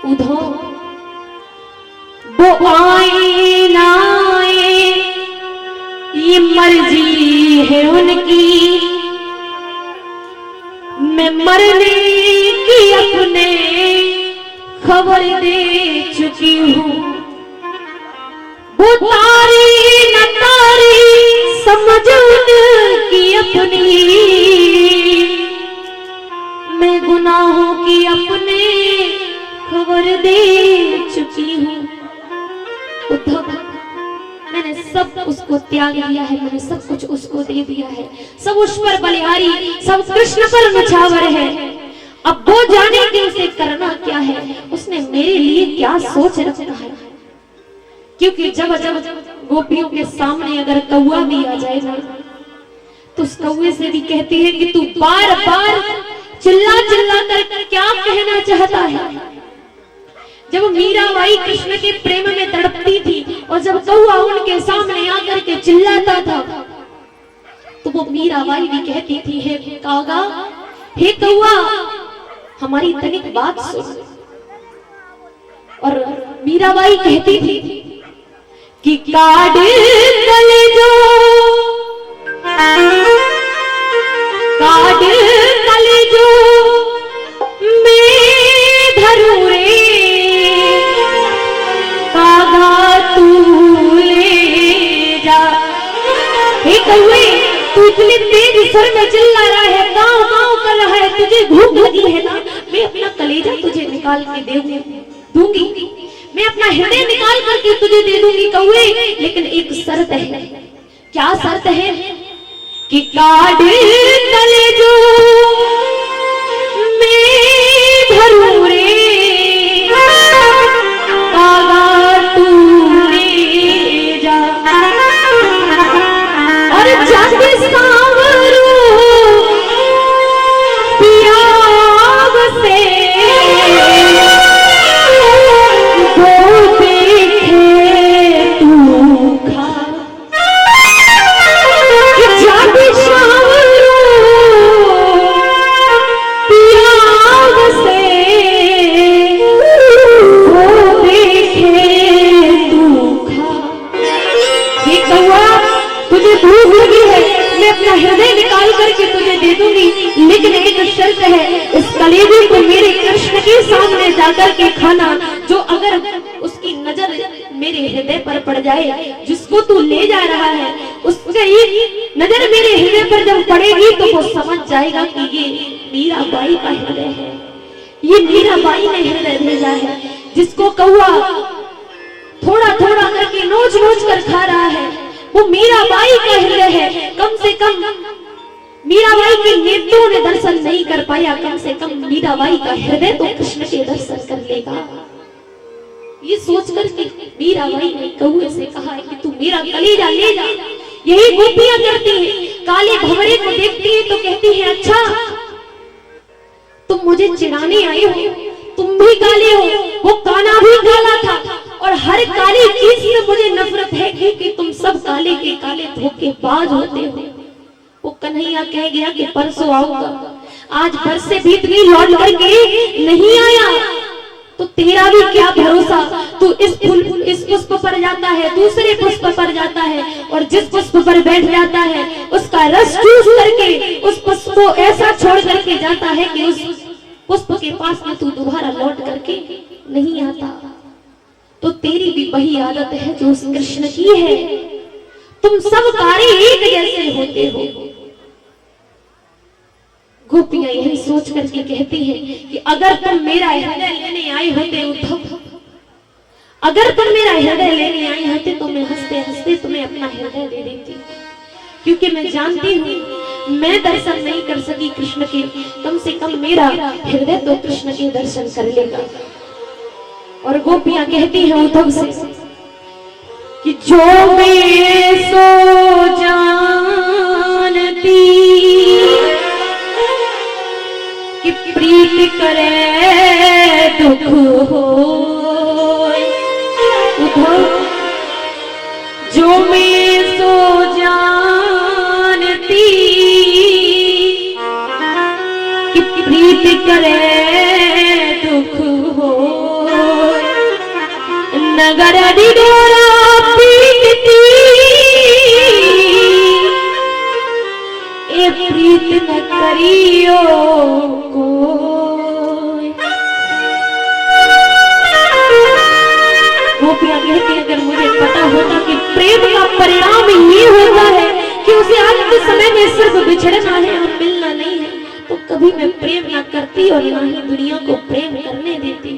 उधर वो आए ना आए ये मर्जी है उनकी, मैं मरने की अपने खबर दे चुकी हूँ। वो तारी न तारी समझ उनकी अपनी, मैं गुनाहों की अपने खबर दे चुकी हूँ। उद्धव, मैंने सब उसको त्याग दिया है, मैंने सब कुछ उसको दे दिया है, सब उस पर बलिहारी, सब कृष्ण पर नछावर है। अब वो जाने कि उसे करना क्या है, उसने मेरे लिए क्या सोच रखा है। क्योंकि जब जब गोपियों के सामने अगर कौआ भी आ जाए ना, तो उस कौए से भी कहती है कि तू बार बार चिल्ला चिल्ला कर क्या कहना चाहता है। जब मीराबाई कृष्ण के प्रेम में तड़पती थी और जब कौआ उनके सामने आकर के चिल्लाता था, तो वो मीराबाई भी कहती थी, हे कागा, हे कौआ, हमारी तनिक बात सुन। और मीराबाई कहती थी कि काट कलेजो, काट कलेजो मैं धरू रे, कागा तू ले जा। हे कौए, तू इतने तेज स्वर में चिल्ला रहा है, गाँव गाँव कर रहा है, तुझे भूख लगी है ना, मैं अपना कलेजा तुझे निकाल के दूंगी, मैं अपना हृदय निकाल करके तुझे दे दूंगी कौए, लेकिन एक शर्त है। क्या शर्त है? कि काट कलेजो मैं धरू रे, कागा तू ले जा। और जाके सांवरू पियाग से हृदय निकाल करके तुझे दे दूंगी, लेकिन एक शर्त है, इस कलेजे को मेरे कृष्ण के सामने जाकर के खाना। जो अगर उसकी नजर मेरे हृदय पर पड़ जाए, जिसको तू ले जा रहा है, उसकी नजर मेरे हृदय पर जब पड़ेगी तो वो समझ जाएगा कि ये मीराबाई का हृदय है, ये मीराबाई ने हृदय भेजा है। जिसको कौआ थोड़ा थोड़ा करके नोच नोच कर खा रहा है, वो मीराबाई का हृदय है। कम से कम मीराबाई के नेत्रों ने दर्शन नहीं कर पाया, कम से कम मीराबाई का हृदय तो कृष्ण के दर्शन कर लेगा। ये सोचकर कि मीराबाई ने कौए से कहा है कि तू मेरा कलेजा ले जा। यही गोपियां करती हैं, काले भंवरे को देखती हैं तो कहती हैं, अच्छा तुम मुझे चिढ़ाने आए हो, तुम भी काले हो, वो काना भी काला था, और हर काली चीज से मुझे नफरत है कि तुम सब काले के काले धोखेबाज होते हो। वो कन्हैया कह गया कि परसों आऊंगा, आज बरसे बीत गई, लौट करके नहीं आया, तो तेरा भी क्या भरोसा। तू इस पुष्प पर जाता है, दूसरे पुष्प पर जाता है, और जिस पुष्प पर बैठ जाता है उसका रस चूस करके उस पुष्प को ऐसा छोड़ करके जाता है कि उस पुष्प के पास में तू दोबारा लौट करके नहीं आता। तो तेरी भी वही आदत है जो उस कृष्ण की है। तुम सब कार्य एक जैसे होते हो। गोपियां यही सोच करके कहती हैं कि अगर तुम मेरा हृदय लेने आए होते उद्धव, अगर तुम मेरा हृदय लेने आए होते तो मैं हंसते हंसते तुम्हें अपना हृदय दे देती, क्योंकि मैं जानती हूँ मैं दर्शन नहीं कर सकी कृष्ण के, कम से कम मेरा हृदय तो कृष्ण के दर्शन कर लेगा। और गोपियां कहती हैं उद्धव से कि जो मैं सो जानती कि प्रीत करे दुख हो, उद्धव जो मैं सो जानती कि प्रीत करे दुख हो, नगर डिडोरा पीटती ए प्रीत न करियो को। गोपियां कहती अगर मुझे पता होता कि प्रेम का परिणाम ये होता है कि उसे अंत समय में सिर्फ बिछड़ना है और मिलना नहीं है, तो कभी मैं प्रेम ना करती और ना ही दुनिया को प्रेम करने देती।